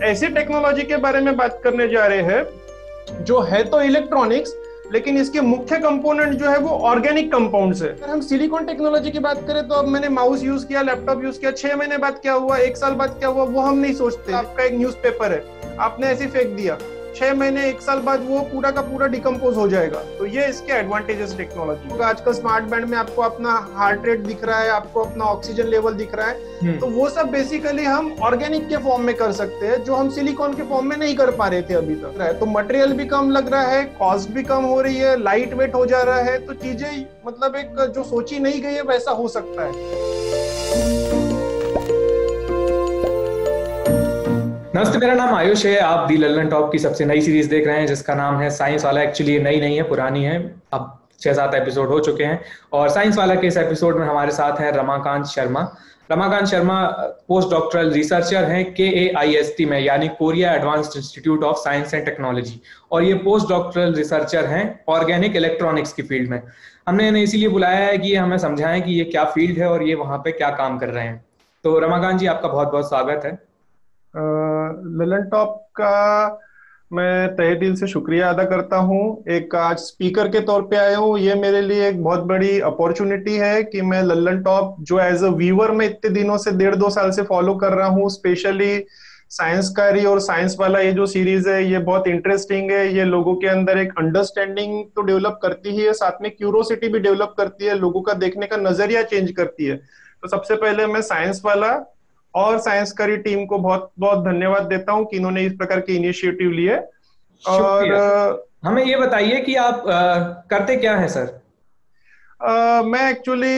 ऐसी टेक्नोलॉजी के बारे में बात करने जा रहे हैं जो है तो इलेक्ट्रॉनिक्स, लेकिन इसके मुख्य कंपोनेंट जो है वो ऑर्गेनिक कंपाउंड्स है। अगर हम सिलिकॉन टेक्नोलॉजी की बात करें तो अब मैंने माउस यूज किया, लैपटॉप यूज किया, 6 महीने बाद क्या हुआ, 1 साल बाद क्या हुआ, वो हम नहीं सोचते। आपका एक न्यूज़पेपर है, आपने ऐसे फेंक दिया, 6 महीने 1 साल बाद वो पूरा का पूरा डिकम्पोज हो जाएगा। तो ये इसके एडवांटेजेस टेक्नोलॉजी। आजकल स्मार्ट बैंड में आपको अपना हार्ट रेट दिख रहा है, आपको अपना ऑक्सीजन लेवल दिख रहा है, तो वो सब बेसिकली हम ऑर्गेनिक के फॉर्म में कर सकते हैं, जो हम सिलिकॉन के फॉर्म में नहीं कर पा रहे थे अभी तक। तो मटेरियल भी कम लग रहा है, कॉस्ट भी कम हो रही है, लाइट वेट हो जा रहा है, तो चीजें मतलब एक जो सोची नहीं गई है वैसा हो सकता है। नमस्ते, मेरा नाम आयुष है। आप दी लल्लन टॉप की सबसे नई सीरीज देख रहे हैं जिसका नाम है साइंस वाला। एक्चुअली ये नई नहीं है, पुरानी है। अब 6-7 एपिसोड हो चुके हैं और साइंस वाला के इस एपिसोड में हमारे साथ हैं Ramakant Sharma. Ramakant Sharma post doctoral researcher हैं KAIST में, यानी Korea advanced institute of science and technology, और ये पोस्ट डॉक्टरल रिसर्चर हैं ऑर्गेनिक इलेक्ट्रॉनिक्स की फील्ड में। हमने इन्हें इसीलिए बुलाया है कि ये हमें समझाएं कि ये क्या फील्ड है और ये वहाँ पे क्या काम कर रहे हैं। तो रमाकांत जी, आपका बहुत बहुत स्वागत है। ललन टॉप का मैं तहे दिल से शुक्रिया अदा करता हूँ। एक आज स्पीकर के तौर पे आया हूँ, ये मेरे लिए एक बहुत बड़ी अपॉर्चुनिटी है कि मैं ललन टॉप, जो एज अ व्यूअर मैं इतने दिनों से 1.5-2 साल से फॉलो कर रहा हूँ, स्पेशली साइंसकारी और साइंस वाला ये जो सीरीज है ये बहुत इंटरेस्टिंग है। ये लोगों के अंदर एक अंडरस्टैंडिंग तो डेवलप करती ही है, साथ में क्यूरोसिटी भी डेवलप करती है, लोगों का देखने का नजरिया चेंज करती है। तो सबसे पहले मैं साइंस वाला और साइंसकारी टीम को बहुत बहुत धन्यवाद देता हूं कि इन्होंने इस प्रकार के इनिशिएटिव लिए। और हमें ये बताइए कि आप करते क्या हैं सर? मैं एक्चुअली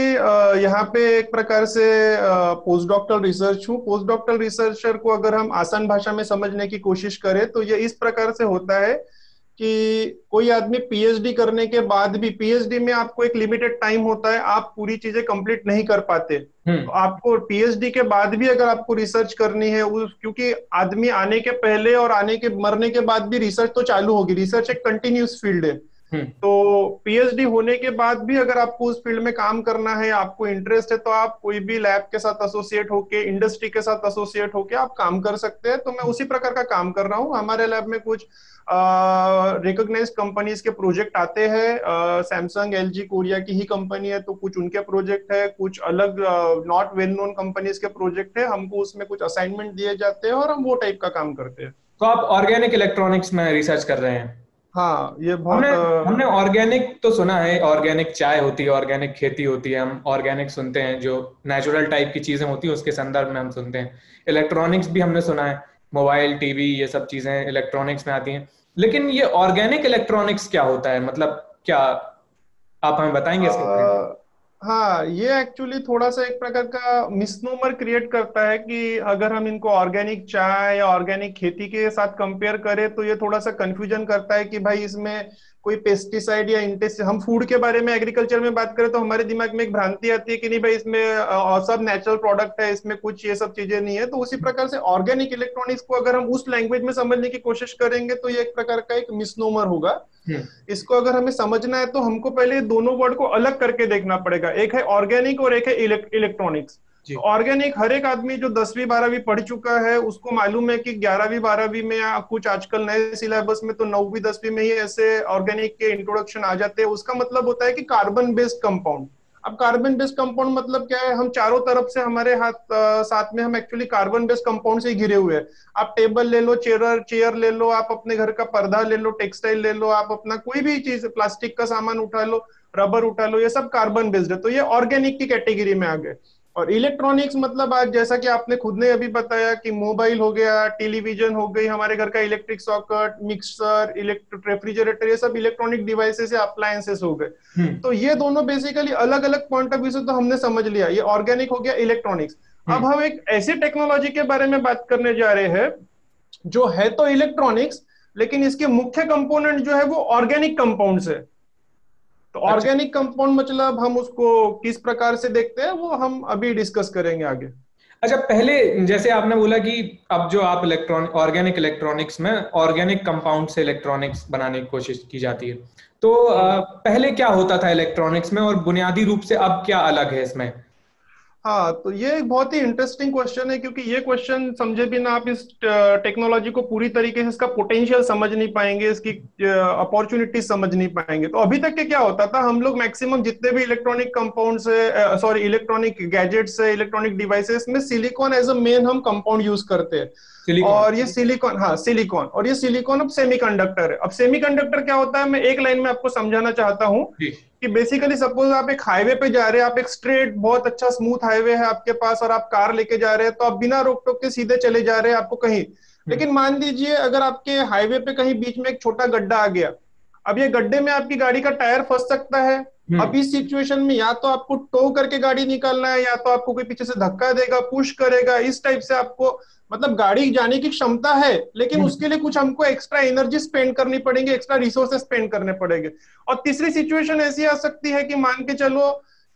यहाँ पे एक प्रकार से पोस्ट डॉक्टरल रिसर्च हूँ। पोस्ट डॉक्टरल रिसर्चर को अगर हम आसान भाषा में समझने की कोशिश करें तो ये इस प्रकार से होता है कि कोई आदमी पीएचडी करने के बाद भी, पीएचडी में आपको एक लिमिटेड टाइम होता है, आप पूरी चीजें कंप्लीट नहीं कर पाते, तो आपको पीएचडी के बाद भी अगर आपको रिसर्च करनी है, क्योंकि आदमी आने के पहले और आने के मरने के बाद भी रिसर्च तो चालू होगी। रिसर्च एक कंटिन्यूस फील्ड है। तो पीएचडी होने के बाद भी अगर आपको उस फील्ड में काम करना है, आपको इंटरेस्ट है, तो आप कोई भी लैब के साथ एसोसिएट होके, इंडस्ट्री के साथ एसोसिएट होके आप काम कर सकते हैं। तो मैं उसी प्रकार का काम कर रहा हूँ। हमारे लैब में कुछ रिकॉग्नाइज्ड कंपनीज के प्रोजेक्ट आते हैं। सैमसंग, एलजी कोरिया की ही कंपनी है, तो कुछ उनके प्रोजेक्ट है, कुछ अलग नॉट वेल नोन कंपनीज के प्रोजेक्ट है। हमको उसमें कुछ असाइनमेंट दिए जाते हैं और हम वो टाइप का काम करते हैं। तो आप ऑर्गेनिक इलेक्ट्रॉनिक्स में रिसर्च कर रहे हैं? हाँ, ये हमने बहुत हमने ऑर्गेनिक तो सुना है, ऑर्गेनिक चाय होती है, ऑर्गेनिक खेती होती है, हम ऑर्गेनिक सुनते हैं, जो नेचुरल टाइप की चीजें होती है उसके संदर्भ में हम सुनते हैं। इलेक्ट्रॉनिक्स भी हमने सुना है, मोबाइल, टीवी, ये सब चीजें इलेक्ट्रॉनिक्स में आती हैं। लेकिन ये ऑर्गेनिक इलेक्ट्रॉनिक्स क्या होता है, मतलब क्या आप हमें बताएंगे इसके बारे में? हाँ, ये एक्चुअली थोड़ा सा एक प्रकार का मिसनोमर क्रिएट करता है कि अगर हम इनको ऑर्गेनिक चाय या ऑर्गेनिक खेती के साथ कंपेयर करें तो ये थोड़ा सा कंफ्यूजन करता है कि भाई इसमें कोई पेस्टिसाइड या इंटेक्ट, हम फूड के बारे में, एग्रीकल्चर में बात करें तो हमारे दिमाग में एक भ्रांति आती है कि नहीं भाई इसमें सब नेचुरल प्रोडक्ट है, इसमें कुछ ये सब चीजें नहीं है। तो उसी प्रकार से ऑर्गेनिक इलेक्ट्रॉनिक्स को अगर हम उस लैंग्वेज में समझने की कोशिश करेंगे तो ये एक प्रकार का एक मिसनोमर होगा। इसको अगर हमें समझना है तो हमको पहले दोनों वर्ड को अलग करके देखना पड़ेगा। एक है ऑर्गेनिक और एक है इलेक्ट्रॉनिक्स। ऑर्गेनिक हर एक आदमी जो 10वीं 12वीं पढ़ चुका है उसको मालूम है कि 11वीं 12वीं में या कुछ आजकल नए सिलेबस में तो 9वीं 10वीं में ही ऐसे ऑर्गेनिक के इंट्रोडक्शन आ जाते हैं। उसका मतलब होता है कि कार्बन बेस्ड कंपाउंड। अब कार्बन बेस्ड कंपाउंड मतलब क्या है? हम चारों तरफ से हमारे हाथ साथ में हम एक्चुअली कार्बन बेस्ड कंपाउंड से ही घिरे हुए हैं। आप टेबल ले लो, चेयर ले लो, आप अपने घर का पर्दा ले लो, टेक्सटाइल ले लो, आप अपना कोई भी चीज, प्लास्टिक का सामान उठा लो, रबर उठा लो, ये सब कार्बन बेस्ड है। तो ये ऑर्गेनिक की कैटेगरी में आ गए। और इलेक्ट्रॉनिक्स मतलब आज जैसा कि आपने खुद ने अभी बताया कि मोबाइल हो गया, टेलीविजन हो गई, हमारे घर का electric socket, mixer, electric refrigerator, ये सब इलेक्ट्रॉनिक डिवाइसेस या अप्लायंसेस हो गए। तो ये दोनों बेसिकली अलग अलग पॉइंट ऑफ व्यू से तो हमने समझ लिया, ये ऑर्गेनिक हो गया, इलेक्ट्रॉनिक्स। अब हम एक ऐसी टेक्नोलॉजी के बारे में बात करने जा रहे हैं जो है तो इलेक्ट्रॉनिक्स, लेकिन इसके मुख्य कंपोनेंट जो है वो ऑर्गेनिक कंपाउंड्स है। तो ऑर्गेनिक कंपाउंड मतलब हम उसको किस प्रकार से देखते हैं वो हम अभी डिस्कस करेंगे आगे। अच्छा, पहले जैसे आपने बोला कि अब जो आप ऑर्गेनिक इलेक्ट्रॉनिक्स में ऑर्गेनिक कंपाउंड से इलेक्ट्रॉनिक्स बनाने की कोशिश की जाती है, तो पहले क्या होता था इलेक्ट्रॉनिक्स में और बुनियादी रूप से अब क्या अलग है इसमें? हाँ, तो ये एक बहुत ही इंटरेस्टिंग क्वेश्चन है, क्योंकि ये क्वेश्चन समझे बिना आप इस टेक्नोलॉजी को पूरी तरीके से इसका पोटेंशियल समझ नहीं पाएंगे, इसकी अपॉर्चुनिटी समझ नहीं पाएंगे। तो अभी तक के क्या होता था, हम लोग मैक्सिमम जितने भी इलेक्ट्रॉनिक कंपाउंड्स है, सॉरी इलेक्ट्रॉनिक गैजेट्स है, इलेक्ट्रॉनिक डिवाइसेस में सिलिकॉन एज अ मेन हम कंपाउंड यूज करते हैं। सिलिकॉन। और ये सिलिकॉन, हाँ सिलिकॉन, और ये सिलिकॉन अब सेमीकंडक्टर है। अब सेमीकंडक्टर क्या होता है, मैं एक लाइन में आपको समझाना चाहता हूँ जी। कि बेसिकली सपोज आप एक हाईवे पे जा रहे हैं, आप एक स्ट्रेट बहुत अच्छा स्मूथ हाईवे है आपके पास, और आप कार लेके जा रहे हैं, तो आप बिना रोक टोक के सीधे चले जा रहे हैं आपको कहीं। लेकिन मान लीजिए अगर आपके हाईवे पे कहीं बीच में एक छोटा गड्ढा आ गया, अब ये गड्ढे में आपकी गाड़ी का टायर फंस सकता है। अब इस सिचुएशन में या तो आपको टो करके गाड़ी निकालना है, या तो आपको कोई पीछे से धक्का देगा, पुश करेगा, इस टाइप से आपको, मतलब गाड़ी जाने की क्षमता है, लेकिन उसके लिए कुछ हमको एक्स्ट्रा एनर्जी स्पेंड करनी पड़ेगी, एक्स्ट्रा रिसोर्सेस स्पेंड करने पड़ेंगे। और तीसरी सिचुएशन ऐसी आ सकती है कि मान के चलो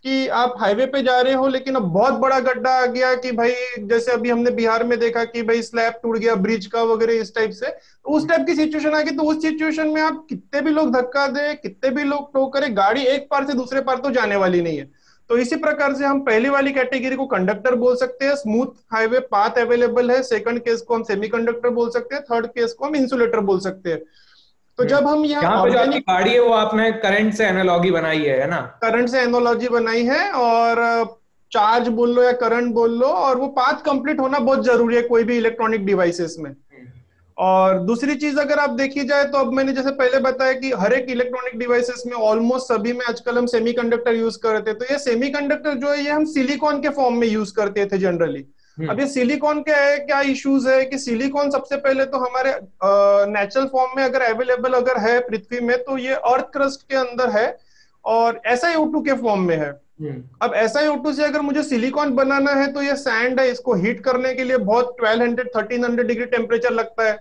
कि आप हाईवे पे जा रहे हो, लेकिन अब बहुत बड़ा गड्ढा आ गया कि भाई, जैसे अभी हमने बिहार में देखा कि भाई स्लैब टूट गया ब्रिज का वगैरह, इस टाइप से, तो उस टाइप की सिचुएशन आ गई। तो उस सिचुएशन में आप कितने भी लोग धक्का दे, कितने भी लोग टो करे, गाड़ी एक पार से दूसरे पार तो जाने वाली नहीं है। तो इसी प्रकार से हम पहली वाली कैटेगरी को कंडक्टर बोल सकते हैं, स्मूथ हाईवे पाथ अवेलेबल है। सेकंड केस को हम सेमीकंडक्टर बोल सकते हैं। थर्ड केस को हम इंसुलेटर बोल सकते हैं। तो जब हम यहाँ यहाँ पे जो आपकी ऑर्गेनिक गाड़ी है वो आपने करंट से एनालॉगी बनाई है ना? करंट से एनोलॉजी बनाई है, और चार्ज बोल लो या करंट बोल लो, और वो पाथ कंप्लीट होना बहुत जरूरी है कोई भी इलेक्ट्रॉनिक डिवाइसेस में। और दूसरी चीज अगर आप देखी जाए, तो अब मैंने जैसे पहले बताया कि हर एक इलेक्ट्रॉनिक डिवाइसेस में, ऑलमोस्ट सभी में आजकल हम सेमीकंडक्टर यूज करते हैं। तो ये सेमीकंडक्टर जो है, ये हम सिलिकॉन के फॉर्म में यूज करते थे जनरली। अब ये सिलिकॉन क्या है, क्या इश्यूज है कि सिलिकॉन सबसे पहले तो हमारे नेचुरल फॉर्म में अगर अवेलेबल अगर है पृथ्वी में, तो ये अर्थ क्रस्ट के अंदर है, और SiO2 के फॉर्म में है। अब SiO2 से अगर मुझे सिलिकॉन बनाना है, तो ये सैंड है, इसको हीट करने के लिए बहुत 1200 1300 डिग्री टेम्परेचर लगता है।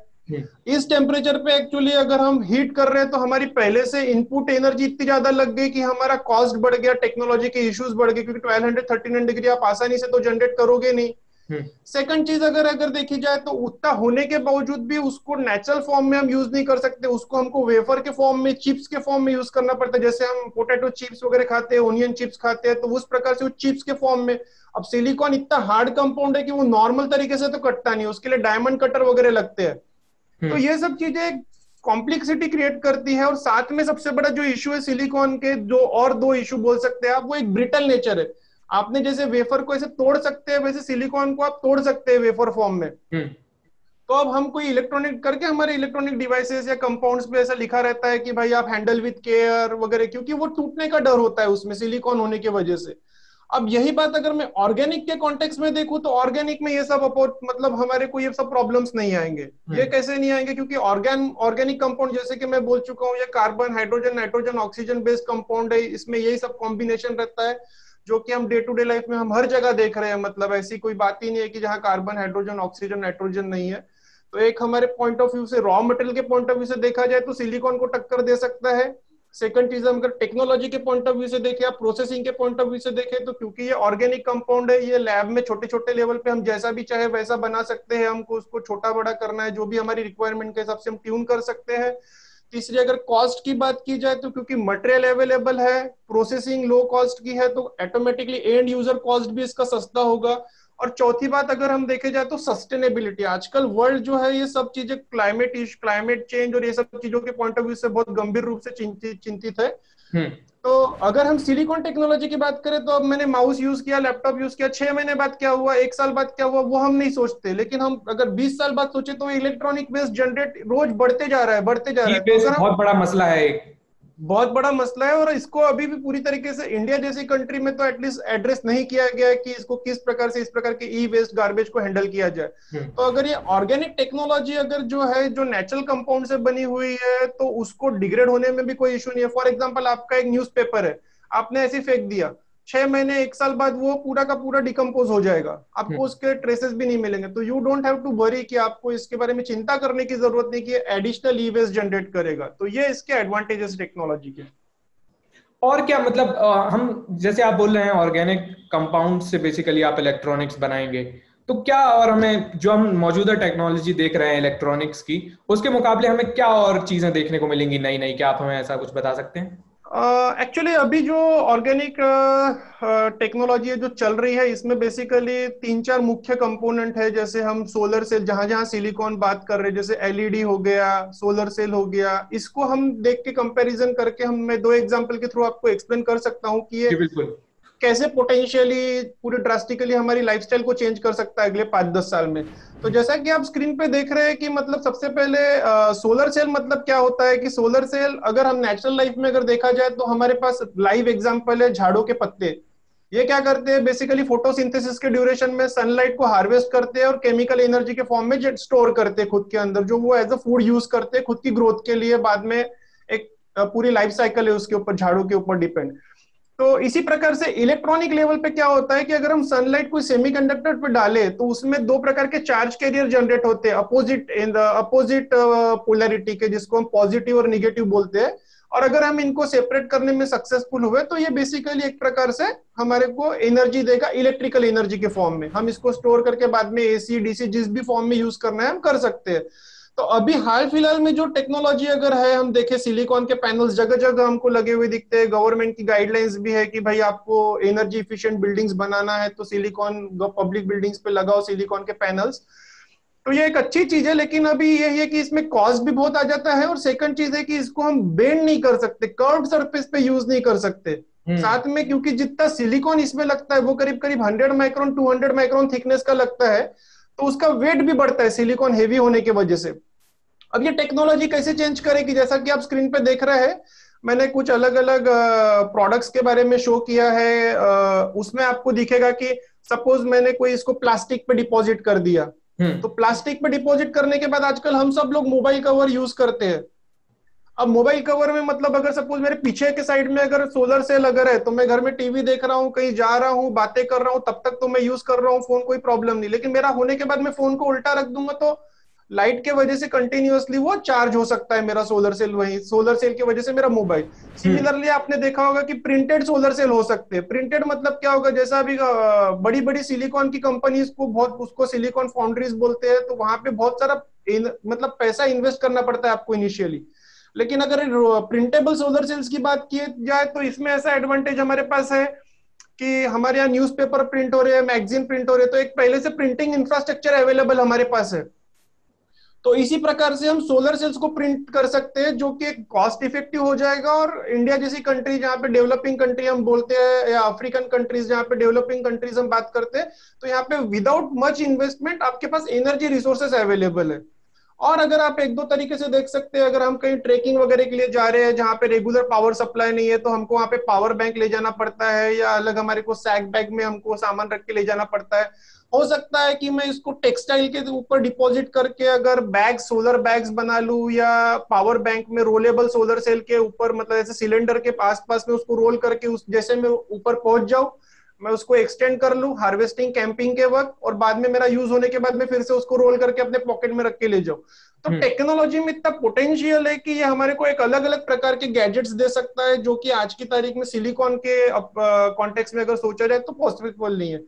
इस टेम्परेचर पे एक्चुअली अगर हम हीट कर रहे हैं, तो हमारी पहले से इनपुट एनर्जी इतनी ज्यादा लग गई कि हमारा कॉस्ट बढ़ गया, टेक्नोलॉजी के इश्यूज बढ़ गए, क्योंकि 1200 1300 डिग्री आप आसानी से तो जनरेट करोगे नहीं। सेकंड चीज अगर अगर देखी जाए, तो उतना होने के बावजूद भी उसको नेचुरल फॉर्म में हम यूज नहीं कर सकते, उसको हमको वेफर के फॉर्म में, चिप्स के फॉर्म में यूज करना पड़ता है। जैसे हम पोटैटो चिप्स वगैरह खाते हैं, ओनियन चिप्स खाते हैं, तो उस प्रकार से वो चिप्स के फॉर्म में। अब सिलिकॉन इतना हार्ड कंपाउंड है कि वो नॉर्मल तरीके से तो कटता नहीं, उसके लिए डायमंड कटर वगैरह लगते हैं। तो ये सब चीजें कॉम्प्लेक्सिटी क्रिएट करती है। और साथ में सबसे बड़ा जो इशू है सिलिकॉन के, जो और दो इशू बोल सकते हैं आप, वो एक ब्रिटल नेचर है। आपने जैसे वेफर को ऐसे तोड़ सकते हैं, वैसे सिलिकॉन को आप तोड़ सकते हैं वेफर फॉर्म में। तो अब हम कोई इलेक्ट्रॉनिक करके, हमारे इलेक्ट्रॉनिक डिवाइसेस या कंपाउंड्स पे ऐसा लिखा रहता है कि भाई आप हैंडल विद केयर वगैरह, क्योंकि वो टूटने का डर होता है उसमें सिलिकॉन होने की वजह से। अब यही बात अगर मैं ऑर्गेनिक के कॉन्टेक्स्ट में देखूं, तो ऑर्गेनिक में ये सब मतलब हमारे को ये सब प्रॉब्लम्स नहीं आएंगे। ये कैसे नहीं आएंगे, क्योंकि ऑर्गेनिक कंपाउंड, जैसे कि मैं बोल चुका हूँ, ये carbon hydrogen nitrogen oxygen based compound है। इसमें यही सब कॉम्बिनेशन रहता है, जो कि हम डे टू डे लाइफ में हम हर जगह देख रहे हैं। मतलब ऐसी कोई बात ही नहीं है कि जहाँ कार्बन हाइड्रोजन ऑक्सीजन नाइट्रोजन नहीं है। तो एक हमारे पॉइंट ऑफ व्यू से, रॉ मटेरियल के पॉइंट ऑफ व्यू से देखा जाए, तो सिलिकॉन को टक्कर दे सकता है। सेकंड चीज, हम अगर टेक्नोलॉजी के पॉइंट ऑफ व्यू से देखें, या प्रोसेसिंग के पॉइंट ऑफ व्यू से देखें, तो क्योंकि ये ऑर्गेनिक कंपाउंड है, ये लैब में छोटे छोटे लेवल पे हम जैसा भी चाहे वैसा बना सकते हैं। हमको उसको छोटा बड़ा करना है, जो भी हमारी रिक्वायरमेंट के हिसाब से हम ट्यून कर सकते हैं। तीसरी, अगर कॉस्ट की बात की जाए, तो क्योंकि मटेरियल अवेलेबल है, प्रोसेसिंग लो कॉस्ट की है, तो ऑटोमेटिकली एंड यूजर कॉस्ट भी इसका सस्ता होगा। और चौथी बात अगर हम देखे जाए, तो सस्टेनेबिलिटी। आजकल वर्ल्ड जो है, ये सब चीजें क्लाइमेट चेंज और ये सब चीजों के पॉइंट ऑफ व्यू से बहुत गंभीर रूप से चिंतित है। तो अगर हम सिलिकॉन टेक्नोलॉजी की बात करें, तो अब मैंने माउस यूज किया, लैपटॉप यूज किया, 6 महीने बाद क्या हुआ, 1 साल बाद क्या हुआ, वो हम नहीं सोचते। लेकिन हम अगर 20 साल बाद सोचे, तो इलेक्ट्रॉनिक वेस्ट जनरेट रोज बढ़ते जा रहा है, बढ़ते जा रहा है। तो अगर हम, बहुत बड़ा मसला है एक। बहुत बड़ा मसला है, और इसको अभी भी पूरी तरीके से इंडिया जैसी कंट्री में तो एटलीस्ट एड्रेस नहीं किया गया है कि इसको किस प्रकार से, इस प्रकार के ई वेस्ट गार्बेज को हैंडल किया जाए। तो अगर ये ऑर्गेनिक टेक्नोलॉजी अगर जो है, जो नेचुरल कंपाउंड से बनी हुई है, तो उसको डिग्रेड होने में भी कोई इशू नहीं है। फॉर एग्जाम्पल, आपका एक न्यूज़पेपर है, आपने ऐसे फेंक दिया, 6 महीने 1 साल बाद वो पूरा का पूरा डिकम्पोज हो जाएगा, आपको उसके ट्रेसेस भी नहीं मिलेंगे। तो you don't have to worry कि आपको इसके बारे में चिंता करने की जरूरत नहीं कि एडिशनल ई वेस्ट जनरेट करेगा। तो ये इसके एडवांटेजेस टेक्नोलॉजी के। और क्या मतलब, हम जैसे आप बोल रहे हैं ऑर्गेनिक कंपाउंड से बेसिकली आप इलेक्ट्रॉनिक्स बनाएंगे, तो क्या और हमें जो हम मौजूदा टेक्नोलॉजी देख रहे हैं इलेक्ट्रॉनिक्स की, उसके मुकाबले हमें क्या और चीजें देखने को मिलेंगी नई नई? क्या आप हमें ऐसा कुछ बता सकते हैं? एक्चुअली अभी जो ऑर्गेनिक टेक्नोलॉजी है जो चल रही है, इसमें बेसिकली तीन चार मुख्य कंपोनेंट है। जैसे हम सोलर सेल, जहां जहां सिलिकॉन बात कर रहे हैं, जैसे एलईडी हो गया, सोलर सेल हो गया, इसको हम देख के कंपैरिजन करके हम, मैं दो एग्जांपल के थ्रू आपको एक्सप्लेन कर सकता हूँ कि ये जी बिल्कुल। कैसे पोटेंशियली पूरी ड्रास्टिकली हमारी लाइफस्टाइल को चेंज कर सकता है अगले 5-10 साल में। तो जैसा कि आप स्क्रीन पे देख रहे हैं कि मतलब सबसे पहले सोलर सेल मतलब क्या होता है कि सोलर सेल अगर हम नेचुरल लाइफ में अगर देखा जाए तो हमारे पास लाइव एग्जांपल है झाड़ों के पत्ते। ये क्या करते हैं, बेसिकली फोटोसिंथेसिस के ड्यूरेशन में सनलाइट को हार्वेस्ट करते हैं और केमिकल एनर्जी के फॉर्म में स्टोर करते हैं खुद के अंदर, जो वो एज अ फूड यूज करते हैं खुद की ग्रोथ के लिए। बाद में एक पूरी लाइफ साइकिल है उसके ऊपर, झाड़ों के ऊपर डिपेंड। तो इसी प्रकार से इलेक्ट्रॉनिक लेवल पे क्या होता है कि अगर हम सनलाइट को सेमीकंडक्टर पे डालें तो उसमें दो प्रकार के चार्ज कैरियर जनरेट होते हैं, opposite in the opposite polarity के, जिसको हम पॉजिटिव और निगेटिव बोलते हैं। और अगर हम इनको सेपरेट करने में सक्सेसफुल हुए तो ये बेसिकली एक प्रकार से हमारे को एनर्जी देगा, इलेक्ट्रिकल एनर्जी के फॉर्म में। हम इसको स्टोर करके बाद में एसी डीसी जिस भी फॉर्म में यूज करना है हम कर सकते हैं। तो अभी हाल फिलहाल में जो टेक्नोलॉजी अगर है, हम देखें सिलिकॉन के पैनल्स जगह जगह हमको लगे हुए दिखते हैं। गवर्नमेंट की गाइडलाइंस भी है कि भाई आपको एनर्जी इफिशिएंट बिल्डिंग्स बनाना है तो सिलिकॉन पब्लिक बिल्डिंग्स पे लगाओ सिलिकॉन के पैनल्स। तो ये एक अच्छी चीज है, लेकिन अभी ये है कि इसमें कॉस्ट भी बहुत आ जाता है। और सेकंड चीज है कि इसको हम बेंड नहीं कर सकते, कर्व्ड सरफेस पे यूज नहीं कर सकते। हम्म। साथ में क्योंकि जितना सिलिकॉन इसमें लगता है वो करीब करीब 100 माइक्रोन 200 माइक्रोन थिकनेस का लगता है, तो उसका वेट भी बढ़ता है सिलिकॉन हेवी होने की वजह से। अब ये टेक्नोलॉजी कैसे चेंज करेगी, जैसा कि आप स्क्रीन पे देख रहे हैं, मैंने कुछ अलग अलग प्रोडक्ट्स के बारे में शो किया है। उसमें आपको दिखेगा कि सपोज मैंने कोई इसको प्लास्टिक पे डिपॉजिट कर दिया। हम्म। तो प्लास्टिक पे डिपॉजिट करने के बाद आजकल हम सब लोग मोबाइल कवर यूज करते हैं। अब मोबाइल कवर में मतलब अगर सपोज मेरे पीछे के साइड में अगर सोलर सेल अगर है तो मैं घर में टीवी देख रहा हूँ, कहीं जा रहा हूँ, बातें कर रहा हूँ, तब तक तो मैं यूज कर रहा हूँ फोन, कोई प्रॉब्लम नहीं। लेकिन मेरा होने के बाद मैं फोन को उल्टा रख दूंगा तो लाइट के वजह से कंटिन्यूअसली वो चार्ज हो सकता है मेरा सोलर सेल, वही सोलर सेल की वजह से मेरा मोबाइल। हम्म। सिमिलरली आपने देखा होगा कि प्रिंटेड सोलर सेल हो सकते हैं। प्रिंटेड मतलब क्या होगा, जैसा अभी बड़ी बड़ी सिलिकॉन की कंपनीज को बहुत, उसको सिलिकॉन फाउंड्रीज बोलते हैं, तो वहां पे बहुत सारा मतलब पैसा इन्वेस्ट करना पड़ता है आपको इनिशियली। लेकिन अगर प्रिंटेबल सोलर सेल्स की बात की जाए तो इसमें ऐसा एडवांटेज हमारे पास है कि हमारे यहाँ न्यूज़पेपर प्रिंट हो रहे हैं, मैगजीन प्रिंट हो रहे हैं, तो एक पहले से प्रिंटिंग इंफ्रास्ट्रक्चर अवेलेबल हमारे पास है। तो इसी प्रकार से हम सोलर सेल्स को प्रिंट कर सकते हैं, जो कि एक कॉस्ट इफेक्टिव हो जाएगा। और इंडिया जैसी कंट्री जहाँ पे डेवलपिंग कंट्री हम बोलते हैं, या अफ्रीकन कंट्रीज जहाँ पे डेवलपिंग कंट्रीज हम बात करते हैं, तो यहाँ पे विदाउट मच इन्वेस्टमेंट आपके पास एनर्जी रिसोर्सेस अवेलेबल है। और अगर आप एक दो तरीके से देख सकते हैं, अगर हम कहीं ट्रेकिंग वगैरह के लिए जा रहे हैं जहाँ पे रेगुलर पावर सप्लाई नहीं है, तो हमको वहाँ पे पावर बैंक ले जाना पड़ता है, या अलग हमारे को सैक बैग में हमको सामान रख के ले जाना पड़ता है। हो सकता है कि मैं इसको टेक्सटाइल के ऊपर डिपॉजिट करके अगर बैग, सोलर बैग्स बना लूं, या पावर बैंक में रोलेबल सोलर सेल के ऊपर, मतलब ऐसे सिलेंडर के आसपास में उसको रोल करके उस जैसे मैं ऊपर पहुंच जाऊं, मैं उसको एक्सटेंड कर लूं हार्वेस्टिंग कैंपिंग के वक्त, और बाद में मेरा यूज होने के बाद में फिर से उसको रोल करके अपने पॉकेट में रख के ले जाऊं। तो हम्म। टेक्नोलॉजी में इतना पोटेंशियल है कि ये हमारे को एक अलग अलग प्रकार के गैजेट्स दे सकता है, जो कि आज की तारीख में सिलिकॉन के कॉन्टेक्स्ट में अगर सोचा जाए तो पॉसिबल नहीं है।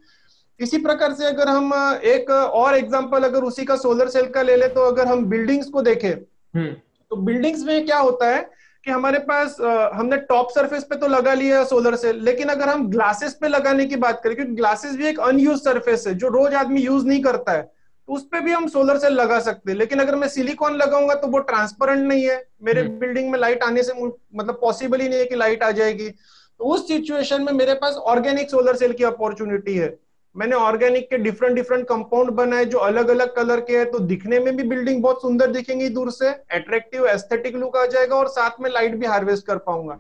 इसी प्रकार से अगर हम एक और एग्जांपल अगर उसी का सोलर सेल का ले ले, तो अगर हम बिल्डिंग्स को देखें, हम्म। तो बिल्डिंग्स में क्या होता है कि हमारे पास हमने टॉप सरफेस पे तो लगा लिया सोलर सेल, लेकिन अगर हम ग्लासेस पे लगाने की बात करें, क्योंकि ग्लासेस भी एक अनयूज सरफेस है जो रोज आदमी यूज नहीं करता है, तो उस पे भी हम सोलर सेल लगा सकते हैं। लेकिन अगर मैं सिलिकॉन लगाऊंगा तो वो ट्रांसपेरेंट नहीं है, मेरे हम्म। बिल्डिंग में लाइट आने से मतलब पॉसिबल ही नहीं है कि लाइट आ जाएगी। तो उस सिचुएशन में मेरे पास ऑर्गेनिक सोलर सेल की अपॉर्चुनिटी है। मैंने ऑर्गेनिक के डिफरेंट डिफरेंट कंपाउंड बनाए जो अलग अलग कलर के हैं, तो दिखने में भी बिल्डिंग बहुत सुंदर दिखेंगी, दूर से अट्रैक्टिव एस्थेटिक लुक आ जाएगा, और साथ में लाइट भी हार्वेस्ट कर पाऊंगा।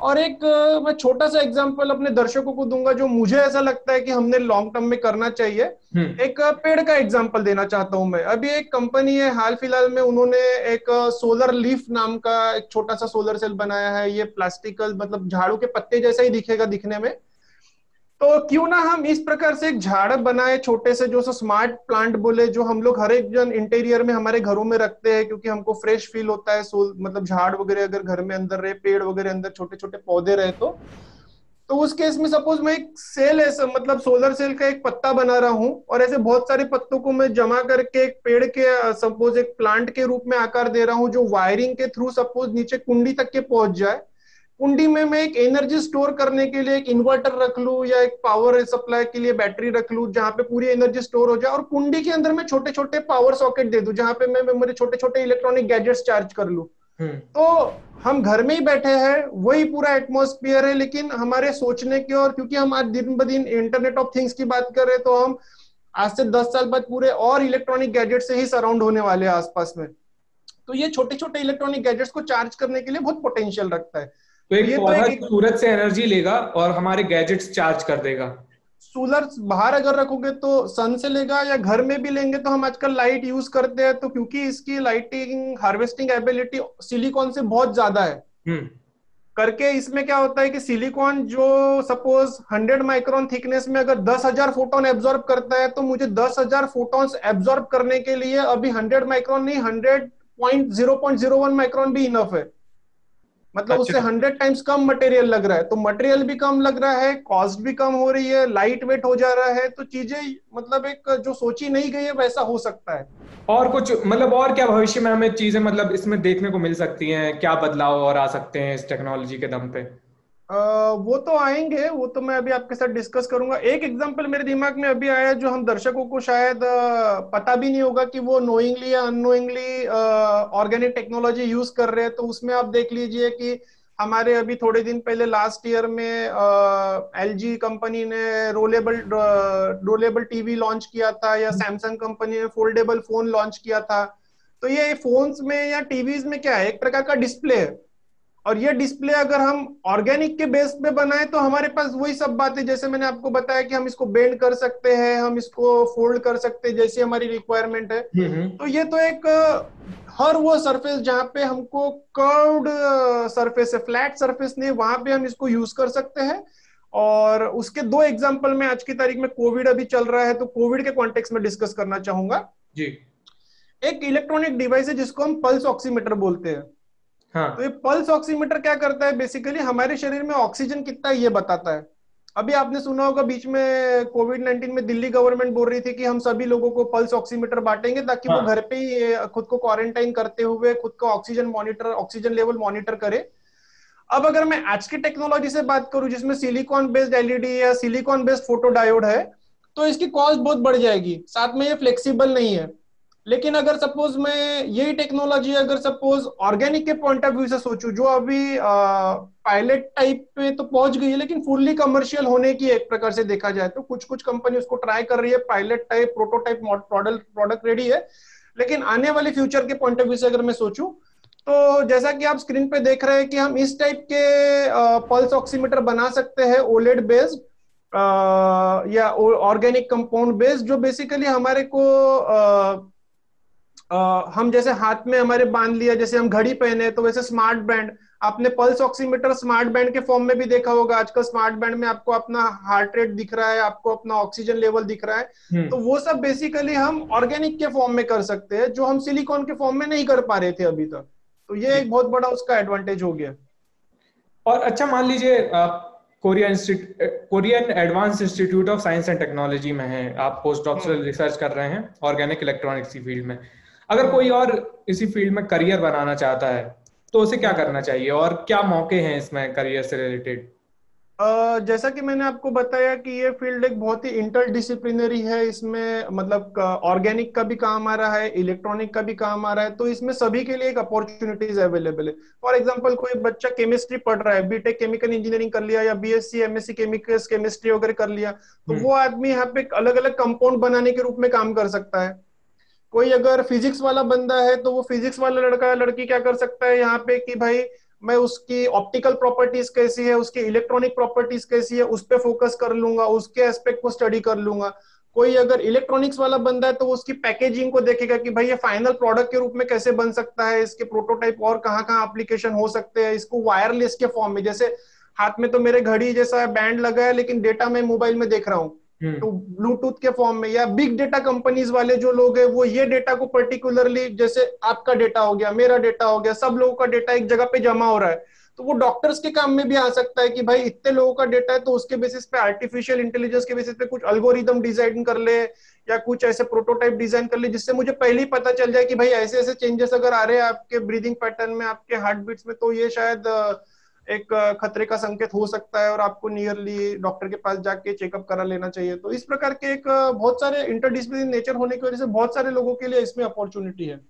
और एक मैं छोटा सा एग्जांपल अपने दर्शकों को दूंगा जो मुझे ऐसा लगता है कि हमने लॉन्ग टर्म में करना चाहिए। हम्म। एक पेड़ का एग्जांपल देना चाहता हूं मैं। अभी एक कंपनी है हाल फिलहाल में, उन्होंने एक सोलर लीफ नाम का एक छोटा सा सोलर सेल बनाया है। ये प्लास्टिकल, मतलब झाड़ू के पत्ते जैसा ही दिखेगा दिखने में। तो क्यों ना हम इस प्रकार से एक झाड़ बनाए छोटे से, जो सो स्मार्ट प्लांट बोले, जो हम लोग हर एक जन इंटीरियर में हमारे घरों में रखते हैं, क्योंकि हमको फ्रेश फील होता है। मतलब झाड़ वगैरह अगर घर में अंदर रहे, पेड़ वगैरह अंदर छोटे छोटे पौधे रहे, तो उस केस में सपोज मैं एक सेल ऐसा, मतलब सोलर सेल का एक पत्ता बना रहा हूं, और ऐसे बहुत सारे पत्तों को मैं जमा करके एक पेड़ के सपोज एक प्लांट के रूप में आकार दे रहा हूं, जो वायरिंग के थ्रू सपोज नीचे कुंडी तक के पहुंच जाए। कुंडी में मैं एक एनर्जी स्टोर करने के लिए एक इन्वर्टर रख लूं या एक पावर सप्लाई के लिए बैटरी रख लूं जहां पे पूरी एनर्जी स्टोर हो जाए, और कुंडी के अंदर मैं छोटे छोटे पावर सॉकेट दे दूं जहां पे मैं मेरे छोटे छोटे इलेक्ट्रॉनिक गैजेट्स चार्ज कर लूं। हम्म। तो हम घर में ही बैठे हैं, वही पूरा एटमॉस्फेयर है, लेकिन हमारे सोचने की, और क्योंकि हम आज दिन ब दिन इंटरनेट ऑफ थिंग्स की बात कर रहे हैं, तो हम आज से 10 साल बाद पूरे और इलेक्ट्रॉनिक गैजेट से ही सराउंड होने वाले हैं आसपास में। तो ये छोटे छोटे इलेक्ट्रॉनिक गैजेट्स को चार्ज करने के लिए बहुत पोटेंशियल रखता है। तो तो एक ये तो पौधा एक सूरज से एनर्जी लेगा और हमारे गैजेट्स चार्ज कर देगा। सोलर बाहर अगर रखोगे तो सन से लेगा, या घर में भी लेंगे तो हम आजकल लाइट यूज करते हैं, तो क्योंकि इसकी लाइटिंग हार्वेस्टिंग एबिलिटी सिलिकॉन से बहुत ज्यादा है हम्म। करके, इसमें क्या होता है कि सिलिकॉन जो सपोज 100 माइक्रोन थिकनेस में अगर 10,000 फोटोन एब्जॉर्ब करता है, तो मुझे 10,000 फोटोन्स एब्जॉर्ब करने के लिए अभी 100 माइक्रोन नहीं, 100.001 माइक्रोन भी इनफ है। मतलब उससे अच्छा। 100 टाइम्स कम मटेरियल लग रहा है, तो मटेरियल भी कम लग रहा है, कॉस्ट भी कम हो रही है, लाइट वेट हो जा रहा है, तो चीजें मतलब एक जो सोची नहीं गई है वैसा हो सकता है। और कुछ मतलब और क्या भविष्य में हमें चीजें मतलब इसमें देखने को मिल सकती हैं, क्या बदलाव और आ सकते हैं इस टेक्नोलॉजी के दम पे? वो तो आएंगे, वो तो मैं अभी आपके साथ डिस्कस करूंगा। एक एग्जांपल मेरे दिमाग में अभी आया जो हम दर्शकों को शायद पता भी नहीं होगा कि वो नोइंगली या अननोइंगली ऑर्गेनिक टेक्नोलॉजी यूज कर रहे हैं। तो उसमें आप देख लीजिए कि हमारे अभी थोड़े दिन पहले लास्ट ईयर में एलजी कंपनी ने रोलेबल टीवी लॉन्च किया था, या सैमसंग कंपनी ने फोल्डेबल फोन लॉन्च किया था। तो ये फोन्स में या टीवीज में क्या है, एक प्रकार का डिस्प्ले है, और ये डिस्प्ले अगर हम ऑर्गेनिक के बेस पे बनाए तो हमारे पास वही सब बातें जैसे मैंने आपको बताया कि हम इसको बेंड कर सकते हैं, हम इसको फोल्ड कर सकते हैं जैसी हमारी रिक्वायरमेंट है। हम्म। तो ये तो एक हर वो सरफेस जहां पे हमको कर्व्ड सरफेस है, फ्लैट सरफेस नहीं, वहां पे हम इसको यूज कर सकते हैं। और उसके दो एग्जांपल में आज की तारीख में, कोविड अभी चल रहा है तो कोविड के कॉन्टेक्स्ट में डिस्कस करना चाहूंगा। जी। एक इलेक्ट्रॉनिक डिवाइस है जिसको हम पल्स ऑक्सीमीटर बोलते हैं। तो हाँ। ये पल्स ऑक्सीमीटर क्या करता है, बेसिकली हमारे शरीर में ऑक्सीजन कितना है ये बताता है। अभी आपने सुना होगा बीच में कोविड 19 में दिल्ली गवर्नमेंट बोल रही थी कि हम सभी लोगों को पल्स ऑक्सीमीटर बांटेंगे ताकि वो हाँ। घर पे ही खुद को क्वारंटाइन करते हुए खुद का ऑक्सीजन लेवल मॉनिटर करे। अब अगर मैं आज की टेक्नोलॉजी से बात करूं जिसमें सिलिकॉन बेस्ड एलईडी या सिलिकॉन बेस्ड फोटो डायोड है, तो इसकी कॉस्ट बहुत बढ़ जाएगी, साथ में ये फ्लेक्सिबल नहीं है। लेकिन अगर सपोज मैं यही टेक्नोलॉजी अगर सपोज ऑर्गेनिक के पॉइंट ऑफ व्यू से सोचूं, जो अभी पायलट टाइप पे तो पहुंच गई है लेकिन फुल्ली कमर्शियल होने की एक प्रकार से देखा जाए तो कुछ कुछ कंपनी उसको ट्राई कर रही है, pilot type prototype product ready है। लेकिन आने वाले फ्यूचर के पॉइंट ऑफ व्यू से अगर मैं सोचूं, तो जैसा कि आप स्क्रीन पे देख रहे हैं कि हम इस टाइप के पल्स ऑक्सीमीटर बना सकते हैं ओलेड बेस्ड या ऑर्गेनिक कंपाउंड बेस्ड, जो बेसिकली हमारे को हम जैसे हाथ में हमारे बांध लिया, जैसे हम घड़ी पहने तो वैसे स्मार्ट बैंड, आपने पल्स ऑक्सीमीटर स्मार्ट बैंड के फॉर्म में भी देखा होगा। आजकल स्मार्ट बैंड में आपको अपना हार्ट रेट दिख रहा है, आपको अपना ऑक्सीजन लेवल दिख रहा है। तो वो सब बेसिकली हम ऑर्गेनिक के फॉर्म में कर सकते हैं जो हम सिलिकॉन के फॉर्म में नहीं कर पा रहे थे अभी तक। तो ये एक बहुत बड़ा उसका एडवांटेज हो गया। और अच्छा मान लीजिए आप Korean advance institute of science and technology में हैं, आप पोस्ट डॉक्टरल रिसर्च कर रहे हैं ऑर्गेनिक इलेक्ट्रॉनिक्स की फील्ड में। अगर कोई और इसी फील्ड में करियर बनाना चाहता है तो उसे क्या करना चाहिए और क्या मौके हैं इसमें करियर से रिलेटेड? जैसा कि मैंने आपको बताया कि ये फील्ड एक बहुत ही इंटरडिसिप्लिनरी है, इसमें मतलब ऑर्गेनिक का भी काम आ रहा है, इलेक्ट्रॉनिक का भी काम आ रहा है, तो इसमें सभी के लिए एक अपॉर्चुनिटीज अवेलेबल है। फॉर एग्जांपल कोई बच्चा केमिस्ट्री पढ़ रहा है, बीटेक केमिकल इंजीनियरिंग कर लिया या बीएससी एमएससी केमिकल्स केमिस्ट्री वगैरह कर लिया, तो वो आदमी यहाँ पे अलग अलग कंपाउंड बनाने के रूप में काम कर सकता है। कोई अगर फिजिक्स वाला बंदा है तो वो फिजिक्स वाला लड़का लड़की क्या कर सकता है यहाँ पे कि भाई मैं उसकी ऑप्टिकल प्रॉपर्टीज कैसी है, उसकी इलेक्ट्रॉनिक प्रॉपर्टीज कैसी है, उस पर फोकस कर लूंगा, उसके एस्पेक्ट को स्टडी कर लूंगा। कोई अगर इलेक्ट्रॉनिक्स वाला बंदा है तो उसकी पैकेजिंग को देखेगा कि भाई ये फाइनल प्रोडक्ट के रूप में कैसे बन सकता है, इसके प्रोटोटाइप और कहाँ कहाँ एप्लीकेशन हो सकते हैं, इसको वायरलेस के फॉर्म में, जैसे हाथ में तो मेरे घड़ी जैसा बैंड लगा है लेकिन डेटा मैं मोबाइल में देख रहा हूँ, तो ब्लूटूथ के फॉर्म में, या बिग डेटा कंपनीज वाले जो लोग हैं वो ये डेटा को पर्टिकुलरली, जैसे आपका डेटा हो गया, मेरा डेटा हो गया, सब लोगों का डेटा एक जगह पे जमा हो रहा है, तो वो डॉक्टर्स के काम में भी आ सकता है कि भाई इतने लोगों का डेटा है तो उसके बेसिस पे आर्टिफिशियल इंटेलिजेंस के बेसिस पे कुछ अल्गोरिदम डिजाइन कर ले या कुछ ऐसे प्रोटोटाइप डिजाइन कर ले जिससे मुझे पहले ही पता चल जाए कि भाई ऐसे ऐसे चेंजेस अगर आ रहे हैं आपके ब्रीदिंग पैटर्न में, आपके हार्ट बीट्स में, तो ये शायद एक खतरे का संकेत हो सकता है और आपको नियरली डॉक्टर के पास जाके चेकअप करा लेना चाहिए। तो इस प्रकार के एक बहुत सारे इंटरडिसिप्लिनरी नेचर होने की वजह से बहुत सारे लोगों के लिए इसमें अपॉर्चुनिटी है।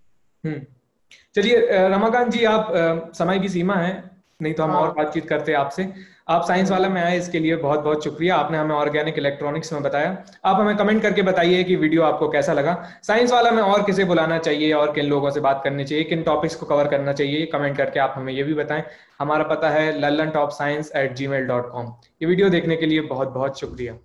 हम्म। चलिए रमाकांत जी, आप समय की सीमा है, नहीं तो हम और हाँ बातचीत करते हैं आपसे। आप साइंस वाला में आए, इसके लिए बहुत बहुत शुक्रिया। आपने हमें ऑर्गेनिक इलेक्ट्रॉनिक्स में बताया। आप हमें कमेंट करके बताइए कि वीडियो आपको कैसा लगा। साइंस वाला में और किसे बुलाना चाहिए और किन लोगों से बात करनी चाहिए, किन टॉपिक्स को कवर करना चाहिए, कमेंट करके आप हमें ये भी बताएं। हमारा पता है lallentopscience@gmail.com। ये वीडियो देखने के लिए बहुत बहुत शुक्रिया।